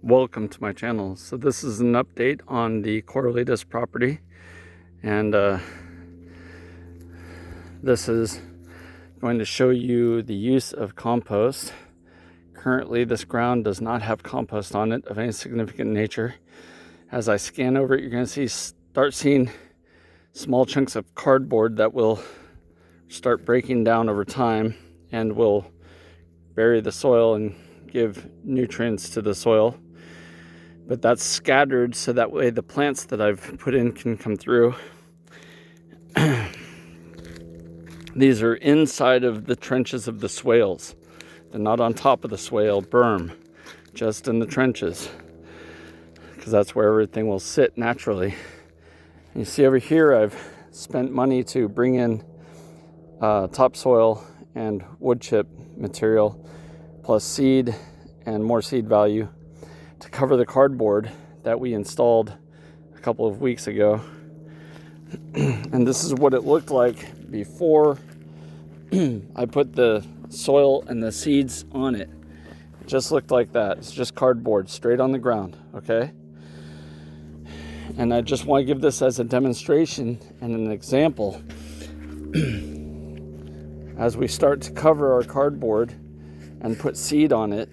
Welcome to my channel. So this is an update on the Corralitas property, and this is going to show you the use of compost. Currently this ground does not have compost on it of any significant nature. As I scan over it, you're going to start seeing small chunks of cardboard that will start breaking down over time and will bury the soil and give nutrients to the soil. But that's scattered so that way the plants that I've put in can come through. These are inside of the trenches of the swales. They're not on top of the swale berm, just in the trenches, because that's where everything will sit naturally. And you see over here, I've spent money to bring in topsoil and wood chip material, plus seed and more seed value to cover the cardboard that we installed a couple of weeks ago. And this is what it looked like before I put the soil and the seeds on it. It just looked like that. It's just cardboard straight on the ground, okay? And I just want to give this as a demonstration and an example. As we start to cover our cardboard and put seed on it,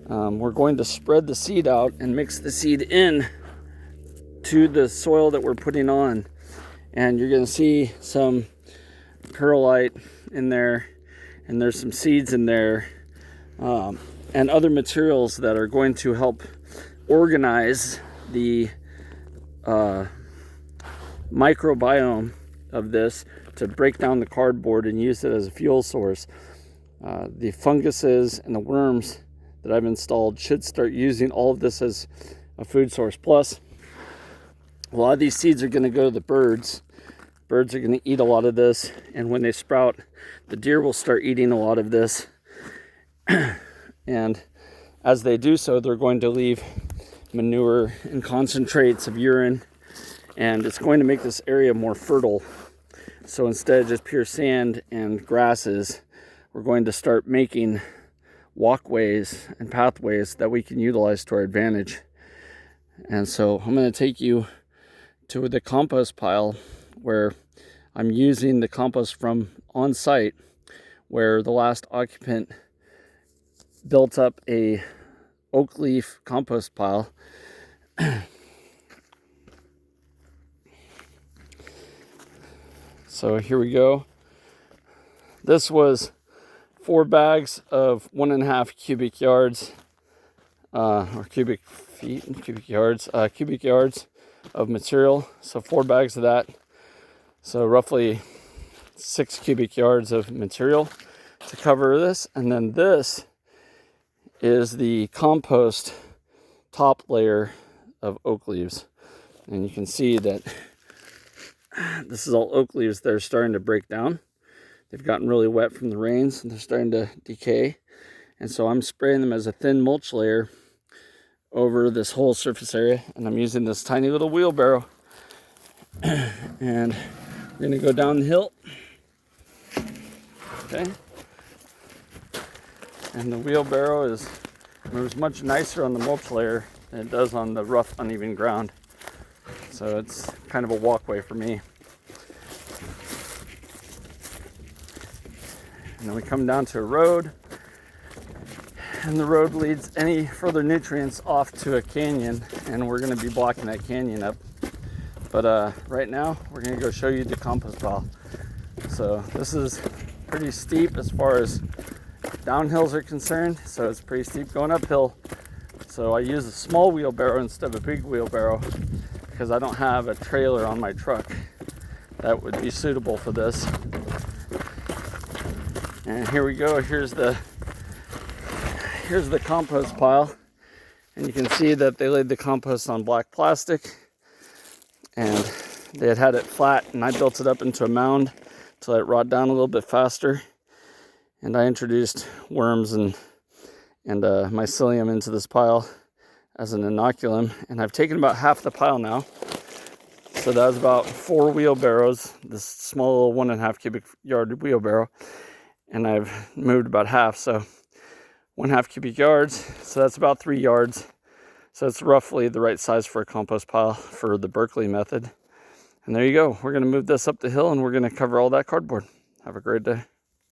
we're going to spread the seed out and mix the seed in to the soil that we're putting on. And you're going to see some perlite in there, and there's some seeds in there, and other materials that are going to help organize the microbiome of this to break down the cardboard and use it as a fuel source. The funguses and the worms that I've installed should start using all of this as a food source. Plus, a lot of these seeds are going to go to the birds. Birds are going to eat a lot of this, and when they sprout, the deer will start eating a lot of this. And as they do so, they're going to leave manure and concentrates of urine, and it's going to make this area more fertile. So instead of just pure sand and grasses, we're going to start making walkways and pathways that we can utilize to our advantage. And so I'm going to take you to the compost pile where I'm using the compost from on site, where the last occupant built up a oak leaf compost pile. So here we go. This was 4 bags of 1.5 cubic yards, or cubic yards of material. So 4 bags of that. So roughly 6 cubic yards of material to cover this. And then this is the compost top layer of oak leaves. And you can see that this is all oak leaves that are starting to break down. They've gotten really wet from the rains and they're starting to decay. And so I'm spraying them as a thin mulch layer over this whole surface area. And I'm using this tiny little wheelbarrow. And we're going to go down the hill. Okay. And the wheelbarrow moves much nicer on the mulch layer than it does on the rough, uneven ground. So it's kind of a walkway for me. And then we come down to a road, and the road leads any further nutrients off to a canyon, and we're going to be blocking that canyon up. But right now, we're going to go show you the compost pile. So this is pretty steep as far as downhills are concerned, so it's pretty steep going uphill. So I use a small wheelbarrow instead of a big wheelbarrow because I don't have a trailer on my truck that would be suitable for this. And here we go. Here's the compost pile, and you can see that they laid the compost on black plastic, and they had it flat, and I built it up into a mound to let it rot down a little bit faster. And I introduced worms and mycelium into this pile as an inoculum, and I've taken about half the pile now. So that was about 4 wheelbarrows, this small little 1.5 cubic yard wheelbarrow. And I've moved about half, so 1.5 cubic yards. So that's about 3 yards So it's roughly the right size for a compost pile for the Berkeley method. And there you go. We're going to move this up the hill and we're going to cover all that cardboard. Have a great day.